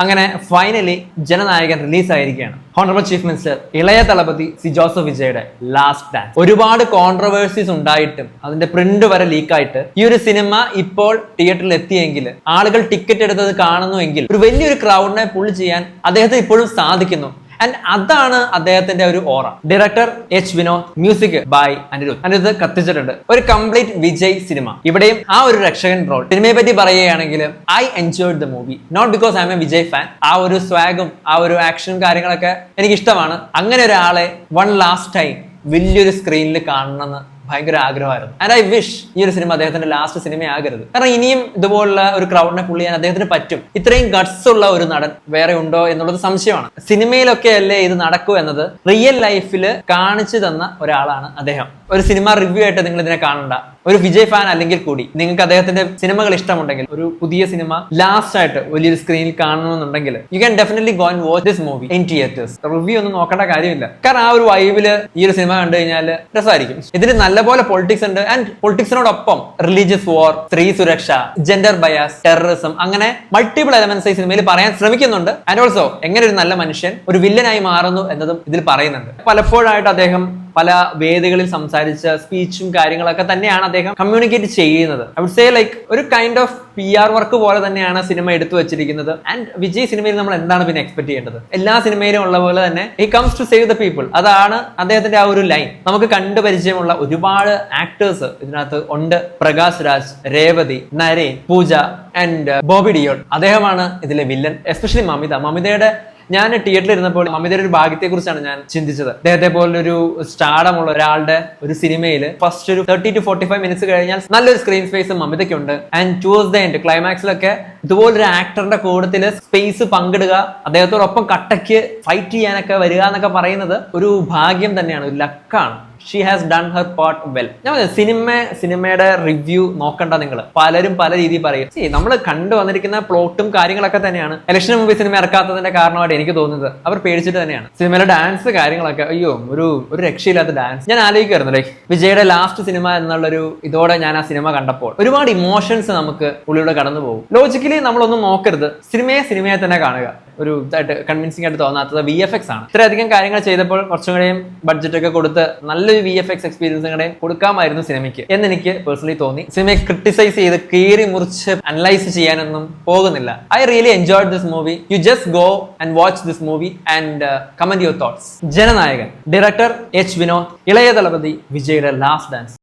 അങ്ങനെ finally Jananayakan release ആയിരിക്കുകയാണ്. Honourable chief minister ഇളയ തളപതി സി ജോസഫ് വിജയുടെ ലാസ്റ്റ് ഡാൻസ്. ഒരുപാട് കോൺട്രവേഴ്സീസ് ഉണ്ടായിട്ടും അതിന്റെ പ്രിന്റ് വരെ ലീക്കായിട്ട് ഈ ഒരു സിനിമ ഇപ്പോൾ തിയേറ്ററിൽ എത്തിയെങ്കിൽ, ആളുകൾ ടിക്കറ്റ് എടുത്തത് കാണുന്നുവെങ്കിൽ ഒരു വലിയൊരു ക്രൗഡിനെ പുൾ ചെയ്യാൻ അദ്ദേഹത്തിന് ഇപ്പോഴും സാധിക്കുന്നു. ആൻഡ് അതാണ് അദ്ദേഹത്തിന്റെ ഒരു aura. Director H Vinod, music by Anirudh കത്തിച്ചിട്ടുണ്ട്. ഒരു കംപ്ലീറ്റ് വിജയ് സിനിമ. ഇവിടെയും ആ ഒരു രക്ഷകൻ റോൾ. സിനിമയെ പറ്റി പറയുകയാണെങ്കിൽ I enjoyed the movie, not because I'm a Vijay fan. ആ ഒരു സ്വാഗും ആ ഒരു ആക്ഷനും കാര്യങ്ങളൊക്കെ എനിക്ക് ഇഷ്ടമാണ്. അങ്ങനെ ഒരാളെ വൺ ലാസ്റ്റ് ടൈം വലിയൊരു സ്ക്രീനിൽ കാണണമെന്ന് ഭയങ്കര ആഗ്രഹമായിരുന്നു. ആൻഡ് ഐ വിഷ് ഈ ഒരു സിനിമ അദ്ദേഹത്തിന്റെ ലാസ്റ്റ് സിനിമയാകരുത്. കാരണം ഇനിയും ഇതുപോലുള്ള ഒരു ക്രൗഡിനെ പുള്ളി ചെയ്യാൻ അദ്ദേഹത്തിന് പറ്റും. ഇത്രയും ഗട്സ് ഉള്ള ഒരു നടൻ വേറെ ഉണ്ടോ എന്നുള്ളത് സംശയമാണ്. സിനിമയിലൊക്കെ അല്ലേ ഇത് നടക്കൂ എന്നത് റിയൽ ലൈഫിൽ കാണിച്ചു തന്ന ഒരാളാണ് അദ്ദേഹം. ഒരു സിനിമ റിവ്യൂ ആയിട്ട് നിങ്ങൾ ഇതിനെ കാണണ്ട. ഒരു വിജയ് ഫാൻ അല്ലെങ്കിൽ കൂടി നിങ്ങൾക്ക് അദ്ദേഹത്തിന്റെ സിനിമകൾ ഇഷ്ടമുണ്ടെങ്കിൽ, ഒരു പുതിയ സിനിമ ലാസ്റ്റ് ആയിട്ട് വലിയൊരു സ്ക്രീനിൽ കാണണമെന്നുണ്ടെങ്കിൽ you can definitely go and watch this movie in theatres. Review ഒന്നും നോക്കേണ്ട കാര്യമില്ല. കാരണം ആ ഒരു വൈബില് ഈ ഒരു സിനിമ കണ്ടു കഴിഞ്ഞാൽ രസമായിരിക്കും. ഇതിൽ നല്ലപോലെ പൊളിറ്റിക്സ് ഉണ്ട്. ആൻഡ് പൊളിറ്റിക്സിനോടൊപ്പം റിലീജിയസ് വാർ, സ്ത്രീ സുരക്ഷ, ജെൻഡർ ബയാസ്, ടെററിസം, അങ്ങനെ മൾട്ടിപ്പിൾ എലമെന്റ്സ് ഈ സിനിമയിൽ പറയാൻ ശ്രമിക്കുന്നുണ്ട്. ആൻഡ് ഓൾസോ എങ്ങനെ ഒരു നല്ല മനുഷ്യൻ ഒരു വില്ലനായി മാറുന്നു എന്നതും ഇതിൽ പറയുന്നുണ്ട്. പലപ്പോഴായിട്ട് അദ്ദേഹം പല വേദികളിൽ സംസാരിച്ച സ്പീച്ചും കാര്യങ്ങളൊക്കെ തന്നെയാണ് അദ്ദേഹം കമ്മ്യൂണിക്കേറ്റ് ചെയ്യുന്നത്. ഐ വുഡ് സേ ലൈക്ക് ഒരു കൈൻഡ് ഓഫ് PR വർക്ക് പോലെ തന്നെയാണ് സിനിമ എടുത്തു വെച്ചിരിക്കുന്നത്. ആൻഡ് വിജയ് സിനിമയിൽ നമ്മൾ എന്താണ് പിന്നെ എക്സ്പെക്ട് ചെയ്യേണ്ടത്? എല്ലാ സിനിമയിലും ഉള്ള പോലെ തന്നെ he comes to save the people. അതാണ് അദ്ദേഹത്തിന്റെ ആ ഒരു ലൈൻ. നമുക്ക് കണ്ടു പരിചയമുള്ള ഒരുപാട് ആക്ടേഴ്സ് ഇതിനകത്ത് ഉണ്ട്. പ്രകാശ് രാജ്, രേവതി, നരേൻ, പൂജ ആൻഡ് ബോബി ഡിയോൾ. അദ്ദേഹമാണ് ഇതിലെ വില്ലൻ. എസ്പെഷ്യലി മമിതയുടെ ഞാൻ തിയേറ്ററിൽ ഇരുന്നപ്പോൾ മമിതയുടെ ഒരു ഭാഗ്യത്തെ കുറിച്ചാണ് ഞാൻ ചിന്തിച്ചത്. അദ്ദേഹത്തെ പോലൊരു സ്റ്റാർഡമുള്ള ഒരാളുടെ ഒരു സിനിമയിൽ ഫസ്റ്റ് ഒരു 30 to 45 മിനിറ്റ്സ് കഴിഞ്ഞാൽ നല്ലൊരു സ്ക്രീൻ സ്പേസ് മമിതയ്ക്കുണ്ട്. ആൻഡ് ടുവേഴ്സ് ദ എൻഡ് ക്ലൈമാക്സിലൊക്കെ ഇതുപോലൊരു ആക്ടറിന്റെ കൂട്ടത്തിൽ സ്പേസ് പങ്കിടുക, അദ്ദേഹത്തോടൊപ്പം കട്ടയ്ക്ക് ഫൈറ്റ് ചെയ്യാനൊക്കെ വരിക എന്നൊക്കെ പറയുന്നത് ഒരു ഭാഗ്യം തന്നെയാണ്, ഒരു ലക്കാണ്. She has done her part well. ഞാൻ സിനിമയുടെ റിവ്യൂ നോക്കണ്ട. നിങ്ങൾ പലരും പല രീതിയിൽ പറയും. നമ്മൾ കണ്ടു വന്നിരിക്കുന്ന പ്ലോട്ടും കാര്യങ്ങളൊക്കെ തന്നെയാണ് ഇലക്ഷന് മുമ്പ് സിനിമ ഇറക്കാത്തതിന്റെ കാരണമായിട്ട് എനിക്ക് തോന്നുന്നത്. അവർ പേടിച്ചിട്ട് തന്നെയാണ്. സിനിമയിലെ ഡാൻസ് കാര്യങ്ങളൊക്കെ അയ്യോ ഒരു രക്ഷയില്ലാത്ത ഡാൻസ്. ഞാൻ ആലോചിക്കായിരുന്നു ലൈക്ക് വിജയുടെ ലാസ്റ്റ് സിനിമ എന്നുള്ളൊരു ഇതോടെ ഞാൻ ആ സിനിമ കണ്ടപ്പോൾ ഒരുപാട് ഇമോഷൻസ് നമുക്ക് ഉള്ളിലൂടെ കടന്നു പോകും. ലോജിക്കലി നമ്മളൊന്നും നോക്കരുത്, സിനിമയെ തന്നെ കാണുക. ഒരു ഇതായിട്ട് കൺവിൻസിംഗ് ആയിട്ട് തോന്നാത്തത് VFX ആണ്. ഇത്രയധികം കാര്യങ്ങൾ ചെയ്തപ്പോൾ കുറച്ചും കൂടെയും ബഡ്ജറ്റ് ഒക്കെ കൊടുത്ത് നല്ലൊരു VFX എക്സ്പീരിയൻസ് കൂടെയും കൊടുക്കാമായിരുന്നു സിനിമയ്ക്ക് എന്ന് പേഴ്സണലി തോന്നി. സിനിമയെ ക്രിട്ടിസൈസ് ചെയ്ത് കീറി മുറിച്ച് അനലൈസ് ചെയ്യാനൊന്നും പോകുന്നില്ല. I really enjoyed this movie. You just go and watch this movie and comment your thoughts. Jananayagan, director H Vinod, Ilaya Thalapathy വിജയുടെ ലാസ്റ്റ് ഡാൻസ്.